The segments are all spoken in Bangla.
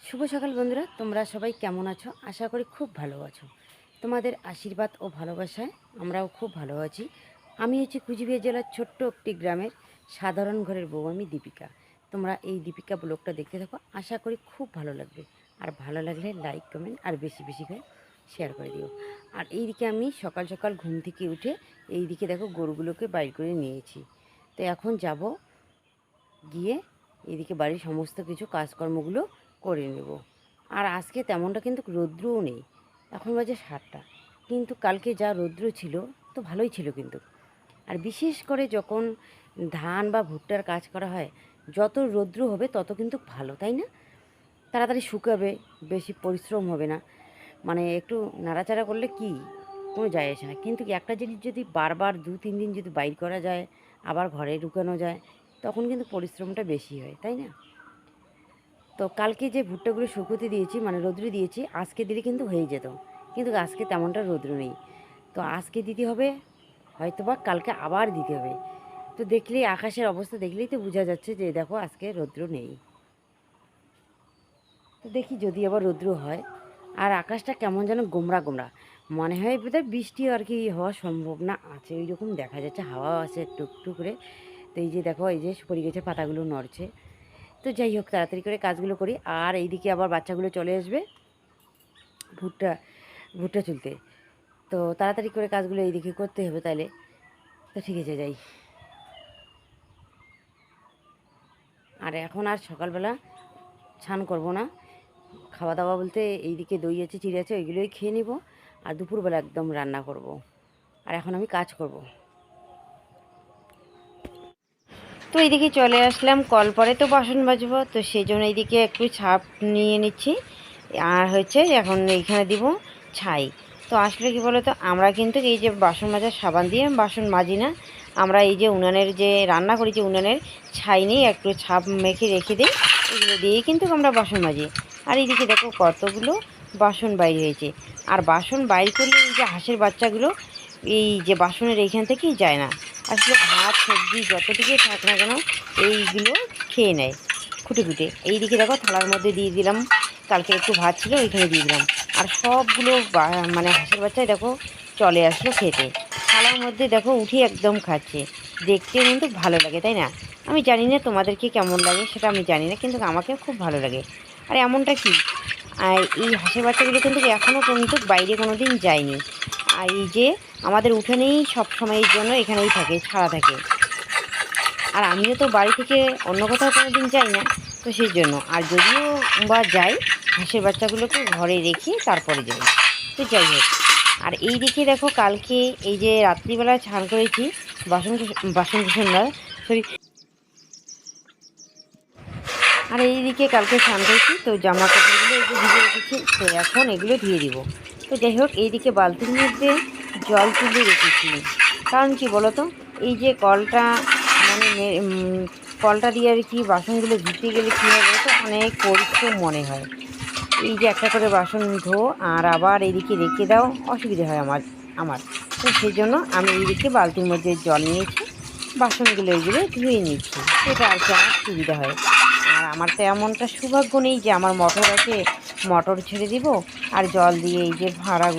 শুভ সকাল বন্ধুরা, তোমরা সবাই কেমন আছো? আশা করি খুব ভালো আছো। তোমাদের আশীর্বাদ ও ভালোবাসায় আমরাও খুব ভালো আছি। আমি হচ্ছি কুচবিহার জেলার ছোট্ট একটি গ্রামের সাধারণ ঘরের বউ, আমি দীপিকা। তোমরা এই দীপিকা ব্লগটা দেখতে থাকো, আশা করি খুব ভালো লাগবে। আর ভালো লাগলে লাইক কমেন্ট আর বেশি বেশি করে শেয়ার করে দিও। আর এইদিকে আমি সকাল সকাল ঘুম থেকে উঠে এইদিকে দেখো গরুগুলোকে বাইর করে নিয়েছি। তো এখন যাব গিয়ে এদিকে বাড়ির সমস্ত কিছু কাজকর্মগুলো করে নেব। আর আজকে তেমনটা কিন্তু রৌদ্রও নেই, এখন বাজে 7টা, কিন্তু কালকে যা রৌদ্র ছিল তো ভালোই ছিল কিন্তু। আর বিশেষ করে যখন ধান বা ভুট্টার কাজ করা হয়, যত রৌদ্র হবে তত কিন্তু ভালো, তাই না? তাড়াতাড়ি শুকাবে, বেশি পরিশ্রম হবে না। মানে একটু নাড়াচাড়া করলে কি কোনো যায় আসে না, কিন্তু একটা জিনিস যদি বারবার 2-3 দিন যদি বাইর করা যায়, আবার ঘরে ঢুকানো যায়, তখন কিন্তু পরিশ্রমটা বেশি হয়, তাই না? তো কালকে যে ভুট্টাগুলো শুকোতে দিয়েছি, মানে রৌদ্রে দিয়েছি, আজকে দিলে কিন্তু হয়ে যেত, কিন্তু আজকে তেমনটা রৌদ্র নেই। তো আজকে দিতে হবে, হয়তোবা কালকে আবার দিতে হবে। তো দেখলেই আকাশের অবস্থা দেখলেই তো বোঝা যাচ্ছে যে দেখো আজকে রৌদ্র নেই। তো দেখি যদি আবার রৌদ্র হয়। আর আকাশটা কেমন যেন গোমড়া গোমড়া, মনে হয় বোধহয় বৃষ্টি আর কি হওয়ার সম্ভাবনা আছে, ওই রকম দেখা যাচ্ছে, হাওয়া আছে টুকটুক করে। তো এই যে দেখো, এই যে সুপারি গাছের পাতাগুলো নড়ছে। তো যাই হোক, তাড়াতাড়ি করে কাজগুলো করি। আর এইদিকে আবার বাচ্চাগুলো চলে আসবে ভুট্টা ভুট্টা চুলতে। তো তাড়াতাড়ি করে কাজগুলো এইদিকে করতে হবে তাইলে। তো ঠিক আছে, যাই। আর এখন আর সকালবেলা স্নান করব না, খাওয়া দাওয়া বলতে এইদিকে দই আছে, চিড়ে আছে, ওইগুলোই খেয়ে নিব। আর দুপুরবেলা একদম রান্না করব। আর এখন আমি কাজ করব। তো এইদিকে চলে আসলাম, কল পরে তো বাসন মাজবো, তো সেই জন্য এইদিকে একটু ছাপ নিয়ে নিচ্ছি। আর হচ্ছে এখন এইখানে দিব ছাই। তো আসলে কি বলো তো, আমরা কিন্তু এই যে বাসন মাজার সাবান দিয়ে বাসন মাজি না, আমরা এই যে উনানের যে রান্না করি, যে উনানের ছাই নিয়ে একটু ছাপ মেখে রেখে দিই, এগুলো দিয়েই কিন্তু আমরা বাসন মাজি। আর এইদিকে দেখো কতগুলো বাসন বাইর হয়েছে। আর বাসন বাইর করলে এই যে হাঁসের বাচ্চাগুলো এই যে বাসনের এইখান থেকেই যায় না, আসলে ভাত সবজি যতটুকুই থাক না কেন এইগুলো খেয়ে নেয় খুঁটে খুঁটে। এইদিকে দেখো থালার মধ্যে দিয়ে দিলাম, কালকে একটু ভাত ছিল ওইখানে দিয়ে দিলাম। আর সবগুলো মানে হাঁসের বাচ্চাই দেখো চলে আসলো খেতে, থালার মধ্যে দেখো উঠে একদম খাচ্ছে। দেখতে কিন্তু ভালো লাগে, তাই না? আমি জানি না তোমাদেরকে কেমন লাগে, সেটা আমি জানি না, কিন্তু আমাকে খুব ভালো লাগে। আর এমনটা কি, আর এই হাঁসের বাচ্চাগুলো কিন্তু এখনও কিন্তু বাইরে কোনো দিন যায়নি। আর এই যে আমাদের উঠানেই সব সময়ের জন্য এখানেই থাকে, ছাড়া থাকে। আর আমিও তো বাড়ি থেকে অন্য কোথাও কোনো দিন যাই না, তো সেই জন্য। আর যদিও বা যাই, হাঁসের বাচ্চাগুলোকে ঘরে রেখে তারপরে যাই। তো যাই হোক, আর এই দিকে দেখো কালকে এই যে রাত্রিবেলা স্নান করেছি, বাসন বাসন কুসন না, সরি। আর এইদিকে কালকে স্নান করেছি, তো জামা কাপড়গুলো এই যে ভিজে রেখেছি, তো এখন এগুলো ধুয়ে দিব। তো যাই হোক, এইদিকে বালতির মধ্যে জল তুলে রেখেছি। কারণ কি বলো তো, এই যে কলটা মানে কলটা দিয়ে আর কি বাসনগুলো ধুতে গেলে কী হয় বলো তো, অনেক পরিশ্রম মনে হয়। এই যে একটা করে বাসন ধো আর আবার এইদিকে রেখে দাও, অসুবিধা হয় আমার আমার তো সেই জন্য আমি এইদিকে বালতির মধ্যে জল নিয়েছি, বাসনগুলো এইগুলো ধুয়ে নিচ্ছি, সেটা আর কি আমার সুবিধা হয়। আর আমার তো এমনটা সৌভাগ্য নেই যে আমার মোটর আছে, মোটর ছেড়ে দিব আর জল দিয়ে এই যে ভাড়া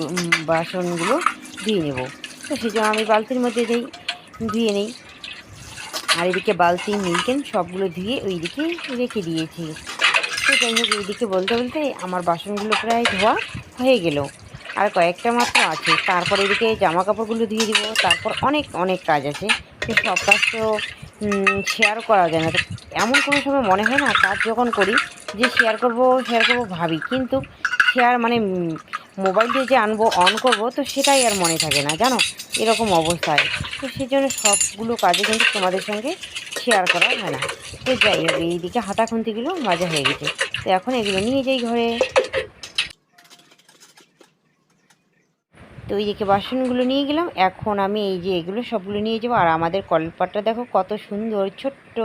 বাসনগুলো ধুয়ে নেব। তো সেই জন্য আমি বালতির মধ্যে ধুয়ে নিই। আর এদিকে বালতি মিল্টেন সবগুলো ধুয়ে ওইদিকে রেখে দিয়েছি। তো যাই হোক, এইদিকে বলতে বলতে আমার বাসনগুলো প্রায় ধোয়া হয়ে গেল, আর কয়েকটা মাত্র আছে। তারপর এদিকে জামা কাপড়গুলো ধুয়ে দিব, তারপর অনেক অনেক কাজ আছে। তো সব কাজ তো শেয়ার করা যায় না। তো এমন কোনো সময় মনে হয় না, কাজ যখন করি যে শেয়ার করব ভাবি, কিন্তু শেয়ার মানে মোবাইল দিয়ে যে আনবো অন করব, তো সেটাই আর মনে থাকে না, জানো, এরকম অবস্থায়। তো সেই জন্য সবগুলো কাজে কিন্তু তোমাদের সঙ্গে শেয়ার করা হয় না। তো যাই হোক, এইদিকে হাতা খুন্তিগুলো মাজা হয়ে গেছে, তো এখন এগুলো নিয়ে যাই ঘরে। তো এইদিকে বাসনগুলো নিয়ে গেলাম, এখন আমি এই যে এগুলো সবগুলো নিয়ে যাবো। আর আমাদের কলপাটটা দেখো কত সুন্দর ছোট্ট।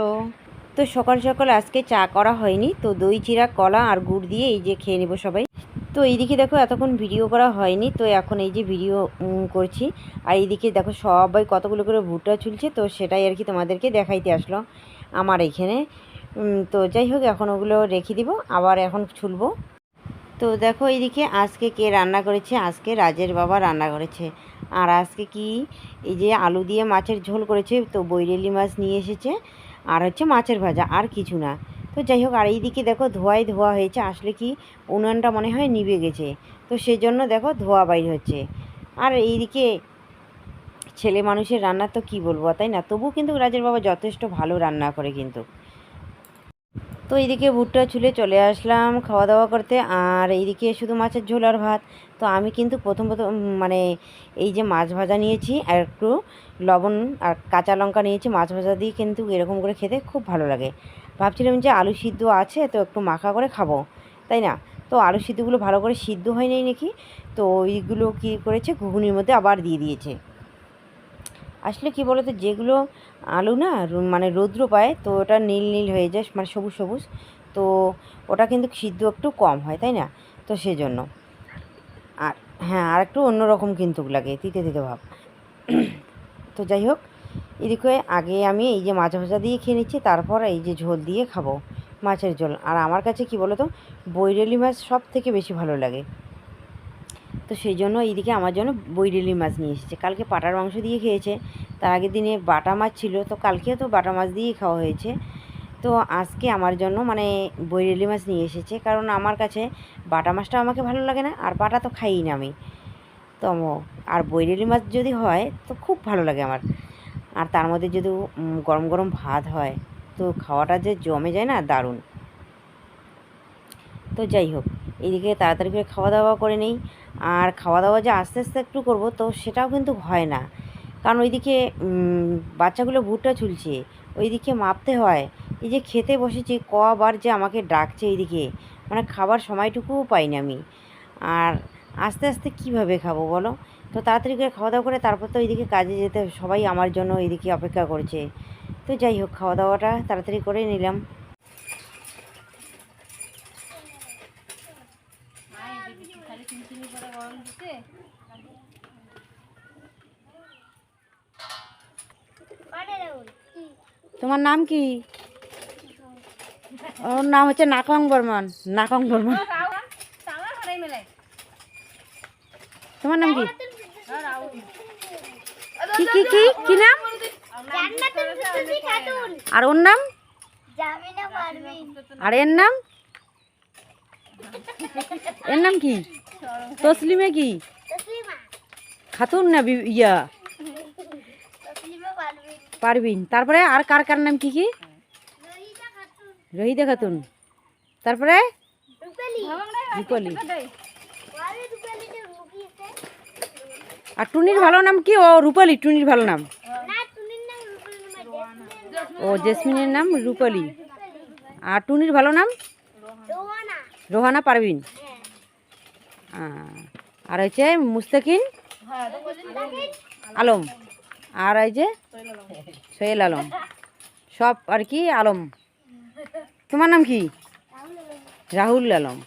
তো সকাল সকাল আজকে চা করা হয়নি, তো দই চিরা কলা আর গুড় দিয়ে এই যে খেয়ে নেবো সবাই। তো এইদিকে দেখো এতক্ষণ ভিডিও করা হয়নি, তো এখন এই যে ভিডিও করছি। আর এইদিকে দেখো সবাই কতগুলো করে ভুট্টা চুলছে, তো সেটাই আর কি তোমাদেরকে দেখাইতে আসলো আমার এখানে। তো যাই হোক এখন ওগুলো রেখে দিব, আবার এখন ছুলবো। তো দেখো এইদিকে আজকে কে রান্না করেছে, আজকে রাজের বাবা রান্না করেছে। আর আজকে কি এই যে আলু দিয়ে মাছের ঝোল করেছে, তো বৈরেলি মাছ নিয়ে এসেছে, আর হচ্ছে মাছের ভাজা, আর কিছু না। তো যাই হোক, আর এইদিকে দেখো ধোয়া হয়েছে, আসলে কি উনুনটা মনে হয় নিভে গেছে, তো সেজন্য দেখো ধোয়া বাইর হচ্ছে। আর এইদিকে ছেলে মানুষের রান্না তো কি বলবো, তাই না? তবু কিন্তু রাজের বাবা যথেষ্ট ভালো রান্না করে কিন্তু। তো এইদিকে ভুট্টা ছুলে চলে আসলাম খাওয়া দাওয়া করতে, আর এইদিকে শুধু মাছের ঝোল আর ভাত। তো আমি কিন্তু প্রথম মানে এই যে মাছ ভাজা নিয়েছি, আর একটু লবণ আর কাঁচা লঙ্কা নিয়েছি, মাছ ভাজা দিয়ে কিন্তু এরকম করে খেতে খুব ভালো লাগে। ভাবছিলাম যে আলু সিদ্ধ আছে, তো একটু মাখা করে খাবো, তাই না? তো আলু সিদ্ধগুলো ভালো করে সিদ্ধ হয় নাই নাকি, তো ওইগুলো কী করেছে, ঘুগনির মধ্যে আবার দিয়ে দিয়েছে। আসলে কি বলতো, যেগুলো আলু না মানে রৌদ্র পায়, তো ওটা নীল নীল হয়ে যায়, মানে সবুজ সবুজ, তো ওটা কিন্তু সিদ্ধ একটু কম হয়, তাই না? তো সেজন্য। আর হ্যাঁ, আর একটু অন্যরকম কিন্তু লাগে, তিতে তিতে ভাব। তো যাই হোক, এদিকে আগে আমি এই যে মাছ ভাজা দিয়ে খেয়ে নিচ্ছি, তারপর এই যে ঝোল দিয়ে খাবো, মাছের ঝোল। আর আমার কাছে কি বলতো, বৈরালি মাছ সব থেকে বেশি ভালো লাগে। তো সেই জন্য এইদিকে আমার জন্য বৈরেলি মাছ নিয়ে এসেছে। কালকে পাটার মাংস দিয়ে খেয়েছে, তার আগের দিনে বাটা মাছ ছিল, তো কালকেও তো বাটা মাছ দিয়েই খাওয়া হয়েছে। তো আজকে আমার জন্য মানে বৈরেলি মাছ নিয়ে এসেছে, কারণ আমার কাছে বাটা মাছটা আমাকে ভালো লাগে না, আর বাটা তো খাইই না আমি। তো আর বৈরেলি মাছ যদি হয় তো খুব ভালো লাগে আমার। আর তার মধ্যে যদি গরম গরম ভাত হয়, তো খাওয়াটা যে জমে যায় না, দারুণ। তো যাই হোক, এইদিকে তাড়াতাড়ি করে খাওয়া দাওয়া করে নেই। আর খাওয়া দাওয়া যে আস্তে আস্তে একটু করব, তো সেটাও কিন্তু হয় না, কারণ ওইদিকে বাচ্চাগুলো ভুট্টা ছুলছে, ওইদিকে মাপতে হয়। এই যে খেতে বসেছি, কবার যে আমাকে ডাকছে এইদিকে, মানে খাবার সময়টুকুও পাই না আমি। আর আস্তে আস্তে কীভাবে খাবো বলো? তো তাড়াতাড়ি করে খাওয়া দাওয়া করে তারপর তো ওইদিকে কাজে যেতে, সবাই আমার জন্য এইদিকে অপেক্ষা করছে। তো যাই হোক, খাওয়া দাওয়াটা তাড়াতাড়ি করে নিলাম। তোমার নাম কি? ওর নাম হচ্ছে নাকং বর্মন। নাকং বর্মন। তোমার নাম কি? কি কি কি কি নাম? আর ওর নাম? আর এর নাম? এর নাম কি? তসলিমে কি? খাতুন না ইয়া পারবিন। তারপরে আর কার কার নাম কি কি? রহিদা খাতুন। তারপরে রূপালি। আর টুনির ভালো নাম কি? ও রূপালি, টুনির ভালো নাম। ও জেসমিনের নাম রূপালি। আর টুনির ভালো নাম? রোহানা পারবিন। আর হচ্ছে মুস্তাকিন আলম। আর এই যে সোহেল আলম, সব আর কি আলম। তোমার নাম কি? রাহুল আলম।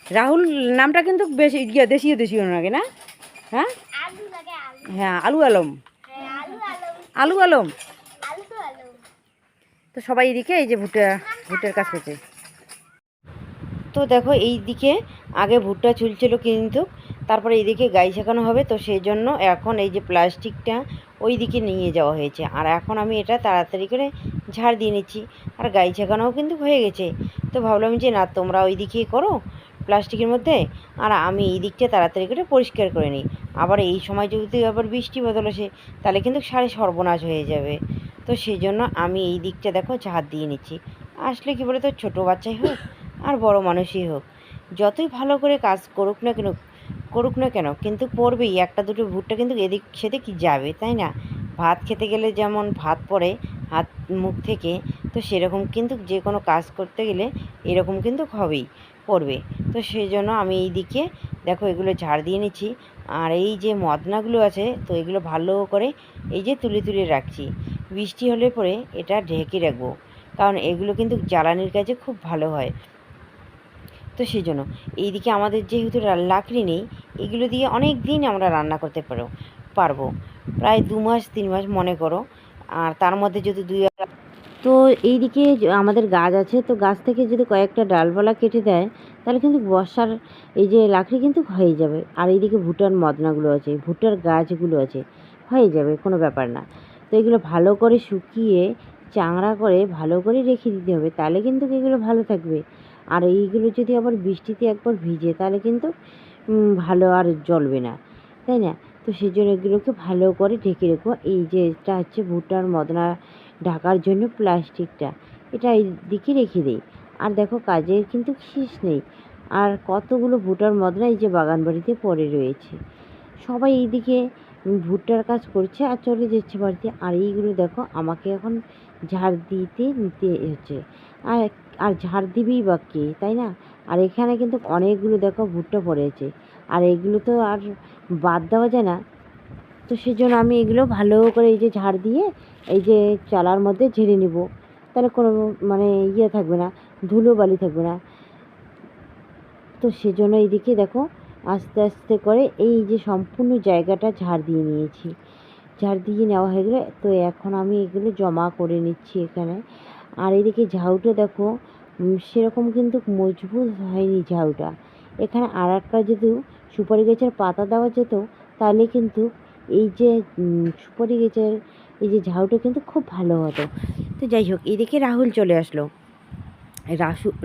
রাহুল নামটা কিন্তু বেশি দেশীয় দেশীয় লাগে না? হ্যাঁ হ্যাঁ, আলু আলম। আলু আলম। তো সবাই এদিকে এই যে ভুট্টার কাজ করছে। তো দেখো এই দিকে আগে ভুট্টা ছুলছিল, কিন্তু তারপরে এইদিকে গাই শেখানো হবে, তো সেই জন্য এখন এই যে প্লাস্টিকটা ওই দিকে নিয়ে যাওয়া হয়েছে। আর এখন আমি এটা তাড়াতাড়ি করে ঝাড় দিয়ে নিচ্ছি, আর গাই শেখানোও কিন্তু হয়ে গেছে। তো ভাবলাম যে না, তোমরা ওই দিকেই করো প্লাস্টিকের মধ্যে, আর আমি এই দিকটা তাড়াতাড়ি করে পরিষ্কার করে নিই। আবার এই সময় যদি আবার বৃষ্টি বদল আসে, তাহলে কিন্তু সারে সর্বনাশ হয়ে যাবে। তো সেই জন্য আমি এই দিকটা দেখো ঝাড় দিয়ে নিচ্ছি। আসলে কি বলে, তো ছোটো বাচ্চাই হোক আর বড় মানুষই হোক, যতই ভালো করে কাজ করুক না কেন কিন্তু পড়বেই, একটা দুটো ভুট্টা কিন্তু এদিক সেদিক যাবে, তাই না? ভাত খেতে গেলে যেমন ভাত পড়ে হাত মুখ থেকে, তো সেরকম কিন্তু যে কোনো কাজ করতে গেলে এরকম কিন্তু হবেই, পড়বে। তো সেই জন্য আমি এই দিকে দেখো এগুলো ঝাড় দিয়ে নিচ্ছি। আর এই যে মদনাগুলো আছে, তো এগুলো ভালো করে এই যে তুলে রাখছি। বৃষ্টি হলে পরে এটা ঢেকে রাখবো, কারণ এগুলো কিন্তু জ্বালানির কাজে খুব ভালো হয়। তো সেই জন্য এইদিকে আমাদের যেহেতু লাকড়ি নেই, এগুলো দিয়ে অনেক দিন আমরা রান্না করতে পারবো, প্রায় 2 মাস 3 মাস মনে করো। আর তার মধ্যে যদি তো এইদিকে আমাদের গাছ আছে, তো গাছ থেকে যদি কয়েকটা ডালপালা কেটে দেয় তাহলে কিন্তু বর্ষার এই যে লাকড়ি কিন্তু হয়ে যাবে। আর এইদিকে ভুট্টার মদনাগুলো আছে, ভুট্টার গাছগুলো আছে, হয়ে যাবে, কোনো ব্যাপার না। তো এগুলো ভালো করে শুকিয়ে চাংড়া করে ভালো করে রেখে দিতে হবে, তাহলে কিন্তু এগুলো ভালো থাকবে। আর এইগুলো যদি আবার বৃষ্টিতে একবার ভিজে তাহলে কিন্তু ভালো আর জ্বলবে না, তাই না? তো সেই জন্য এগুলোকে ভালো করে ঢেকে রেখো। এই যে এটা হচ্ছে ভুট্টার মদনা ঢাকার জন্য প্লাস্টিকটা, এটা এই দিকে রেখে দিই। আর দেখো কাজের কিন্তু শেষ নেই, আর কতগুলো ভুট্টার মদনা এই যে বাগান বাড়িতে পড়ে রয়েছে। সবাই এইদিকে ভুট্টার কাজ করছে আর চলে যাচ্ছে বাড়িতে। আর এইগুলো দেখো আমাকে এখন ঝাড় নিতে হচ্ছে। আর আর ঝাড় দিবেই বা কে, তাই না? আর এখানে কিন্তু অনেকগুলো দেখো ভুট্টা পড়ে আছে, আর এগুলো তো আর বাদ দেওয়া যায় না। তো সেজন্য আমি এগুলো ভালো করে এই যে ঝাড় দিয়ে এই যে চালার মধ্যে ঝেড়ে নেব, তাহলে কোনো মানে ইয়ে থাকবে না, ধুলো বালি থাকবে না। তো সেজন্য এইদিকে দেখো আস্তে আস্তে করে এই যে সম্পূর্ণ জায়গাটা ঝাড় দিয়ে নিয়েছি। ঝাড় দিয়ে নেওয়া হয়ে গেলে তো এখন আমি এগুলো জমা করে নিচ্ছি এখানে। আর এদিকে ঝাউটা দেখো সেরকম কিন্তু মজবুত হয়নি ঝাউটা। এখানে আর একটা যদি সুপারি গাছের পাতা দেওয়া যেত তাহলে কিন্তু এই যে সুপারি গাছের এই যে ঝাউটা কিন্তু খুব ভালো হতো। তো যাই হোক, এদিকে রাহুল চলে আসলো।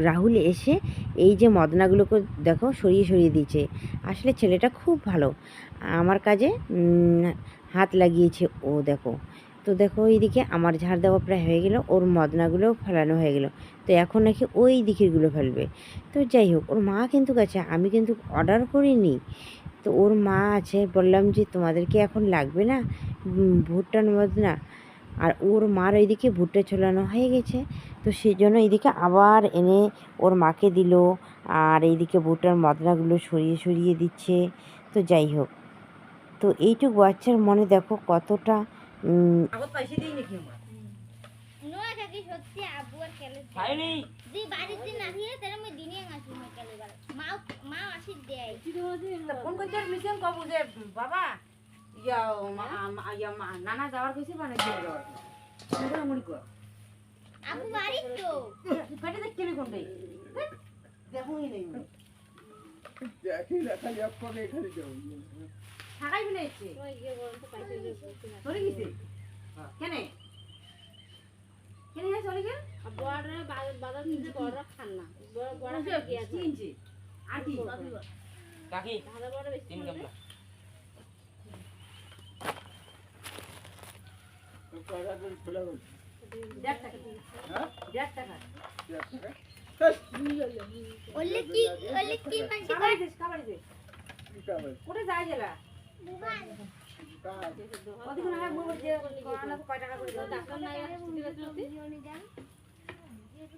রাহুল এসে এই যে মদনাগুলোকে দেখো সরিয়ে সরিয়ে দিয়েছে। আসলে ছেলেটা খুব ভালো, আমার কাজে হাত লাগিয়েছে ও, দেখো। তো দেখো এইদিকে আমার ঝাড় দেওয়া প্রায় হয়ে গেল, ওর মদনাগুলোও ফেলানো হয়ে গেল। তো এখন নাকি ওই দিকেরগুলো ফেলবে। তো যাই হোক, ওর মা কিন্তু গেছে, আমি কিন্তু অর্ডার করিনি। তো ওর মা আছে, বললাম যে তোমাদেরকে এখন লাগবে না ভুট্টার মদনা? আর ওর মার এইদিকে ভুট্টা ছোলানো হয়ে গেছে। তো সেই জন্য এইদিকে আবার এনে ওর মাকে দিল, আর এইদিকে ভুট্টার মদনাগুলো সরিয়ে সরিয়ে দিচ্ছে। তো যাই হোক, তো এইটুকু বাচ্চার মনে দেখো কতটা বাবা নানা যাওয়ার কিছু মানে আপু বাড়ি তো ফেটে দেখতে কোনটাই দেখুই নেই দেখি না খালি আপনি এখানে যাও থাকাই মিলেছে ওই যে বলতে পাইছে যে সরে গেছে কেন কেন না সরে গেল বড় বাজার থেকে বড় খান না বড় কি আছে কিনছে আর কি কাকি দাদা বড় বেশি তিন গামলা তো কারা কোন খোলা হল 1.5 টাকা হ্যাঁ 1.5 টাকা 1.5 টাকা ওলে কি মানছি খাবার দে কোটে যায় জেলা দুবার ওদিকে না মুই যে কোনা কয় টাকা করে দাও ডাক্তার না ছুটি দিতে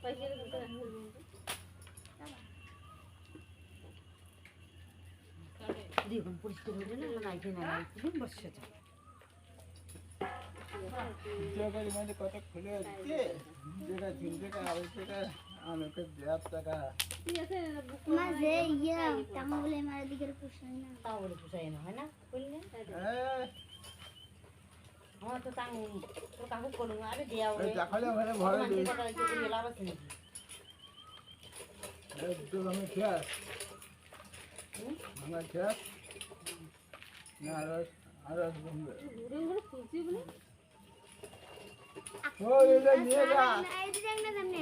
পয়সা দিতে দেখুন পরিষ্কার হয়ে না না আইতে না তুমি বসে যাও জায়গায় মানে কত খুলে আছে যেটা ঝিলটা আইছে আমাকে 1.5 টাকা ঠিক আছে মাঝে ইয়া টাকা বলে মার দিকের পুষাই না তাও বলে পুষাই না হয় না বললে হ্যাঁ আমার তো টাং তো কাকু কোন আরে দেয়া ওরে দেখালে মানে ভরে দিই কথা লাভ আছে নাকি একদম আমি খেয়া আমরা খেয়া না আর বন্ধ ঘুরে ঘুরে খুঁজছি বলে ও এটা নিয়ে যা এই যে জানা জানে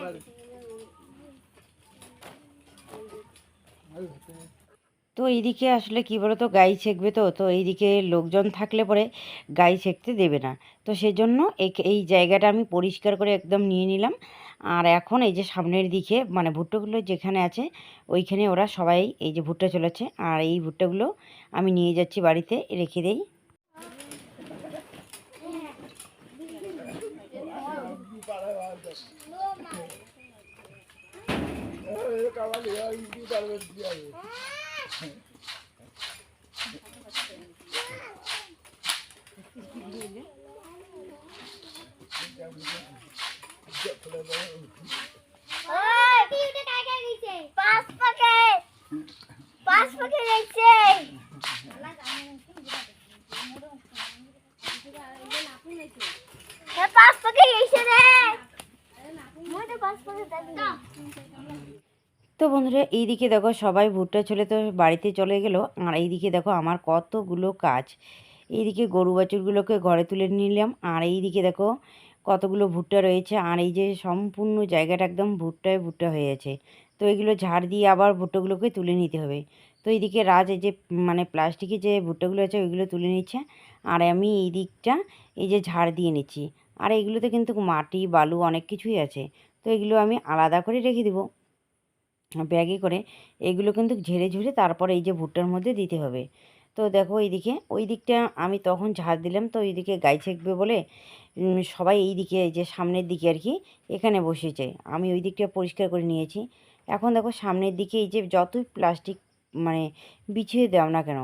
তো এইদিকে আসলে কি বলতো গাই ছেঁকবে, তো এইদিকে লোকজন থাকলে পরে গাই ছেঁকতে দেবে না। তো সেজন্য এই জায়গাটা আমি পরিষ্কার করে একদম নিয়ে নিলাম। আর এখন এই যে সামনের দিকে মানে ভুট্টাগুলো যেখানে আছে ওইখানে ওরা সবাই এই যে ভুট্টা চলেছে, আর এই ভুট্টাগুলো আমি নিয়ে যাচ্ছি বাড়িতে রেখে দেই। পাঁচ পাকে গেছে রে। বন্ধুরা, এইদিকে দেখো সবাই ভুট্টা ছোলে তো বাড়িতে চলে গেল। আর এইদিকে দেখো আমার কতগুলো কাজ। এইদিকে গরু বাছুরগুলোকে ঘরে তুলে নিলাম, আর এইদিকে দেখো কতগুলো ভুট্টা রয়েছে। আর এই যে সম্পূর্ণ জায়গাটা একদম ভুট্টায় ভুট্টা হয়ে আছে। তো এগুলো ঝাড় দিয়ে আবার ভুট্টাগুলোকে তুলে নিতে হবে। তো এইদিকে রাজ এই যে মানে প্লাস্টিকের যে ভুট্টাগুলো আছে ওইগুলো তুলে নিচ্ছে, আর আমি এই দিকটা এই যে ঝাড় দিয়ে নিচ্ছি। আর এগুলোতে কিন্তু মাটি বালু অনেক কিছুই আছে, তো এগুলো আমি আলাদা করে রেখে দেবো ব্যাগে করে। এগুলো কিন্তু ঝেড়ে ঝুড়ে তারপরে এই যে ভুট্টার মধ্যে দিতে হবে। তো দেখো এইদিকে ওই দিকটা আমি তখন ঝাড় দিলাম, তো এইদিকে গাই ছেঁকবে বলে সবাই এই দিকে এই যে সামনের দিকে আর কি এখানে বসেছে। আমি ওই দিকটা পরিষ্কার করে নিয়েছি। এখন দেখো সামনের দিকে এই যে যতই প্লাস্টিক মানে বিছিয়ে দাও না কেন,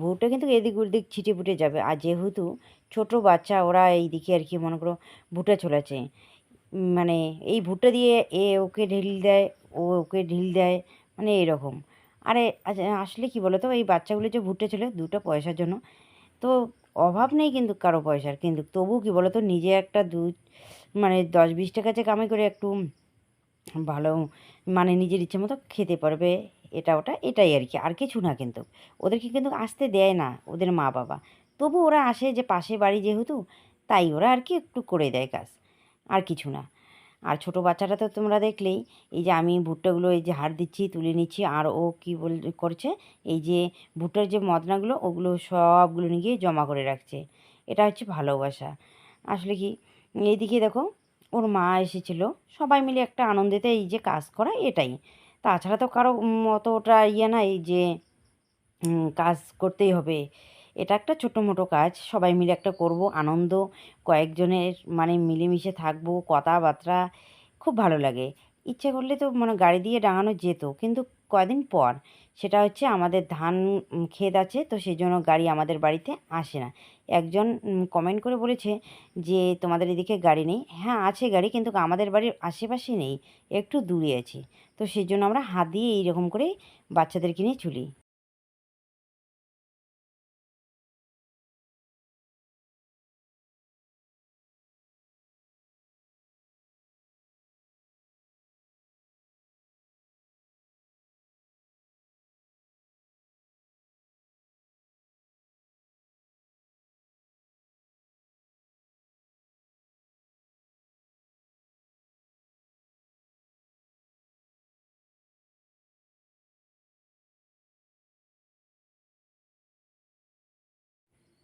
ভুট্টা কিন্তু এদিক ওদিক ছিটে ফুটে যাবে। আর যেহেতু ছোট বাচ্চা ওরা এই দিকে আর কি মনে করো ভুট্টা ছোলাছে, মানে এই ভুট্টা দিয়ে ওকে ঢিল দেয়, ও ওকে ঢিল দেয়, মানে এরকম। আরে আসলে কি বলো তো, এই বাচ্চাগুলো যে ভুট্টা ছিল দুটো পয়সার জন্য, তো অভাব নেই কিন্তু কারো পয়সার, কিন্তু তবু কি বলো তো নিজে একটা মানে 10-20 টাকা যে কামাই করে একটু ভালো মানে নিজের ইচ্ছে মতো খেতে পারবে, এটা ওটা এটাই আর কি, আর কিছু না। কিন্তু ওদেরকে কিন্তু আসতে দেয় না ওদের মা বাবা, তবু ওরা আসে যে পাশে বাড়ি যেহেতু, তাই ওরা আর কি একটু করে দেয় কাজ, আর কিছু না। আর ছোটো বাচ্চাটা তো তোমরা দেখলেই, এই যে আমি ভুট্টাগুলো এই যে হাড় দিচ্ছি তুলে নিচ্ছি, আর ও কী করছে, এই যে ভুট্টার যে মদনাগুলো ওগুলো সবগুলো নিয়ে গিয়ে জমা করে রাখছে। এটা হচ্ছে ভালোবাসা। আসলে কি, এইদিকে দেখো ওর মা এসেছিলো, সবাই মিলে একটা আনন্দেতে এই যে কাজ করা এটাই। তাছাড়া তো কারো অতটা ইয়ে নাই যে কাজ করতেই হবে। এটা একটা ছোটো মোটো কাজ, সবাই মিলে একটা করব, আনন্দ কয়েকজনের মানে মিলেমিশে থাকবো, কথাবার্তা খুব ভালো লাগে। ইচ্ছে করলে তো মানে গাড়ি দিয়ে ডাঙানো যেত, কিন্তু কয়দিন পর, সেটা হচ্ছে আমাদের ধান ক্ষেত আছে, তো সেই জন্য গাড়ি আমাদের বাড়িতে আসে না। একজন কমেন্ট করে বলেছে যে তোমাদের এদিকে গাড়ি নেই। হ্যাঁ আছে গাড়ি, কিন্তু আমাদের বাড়ির আশেপাশে নেই, একটু দূরে আছে। তো সেই জন্য আমরা হাত দিয়ে এইরকম করে বাচ্চাদেরকে নিয়ে চলি।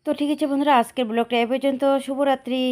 তো ঠিক আছে বন্ধুরা, আজকের ব্লগটা এ পর্যন্ত। শুভরাত্রি।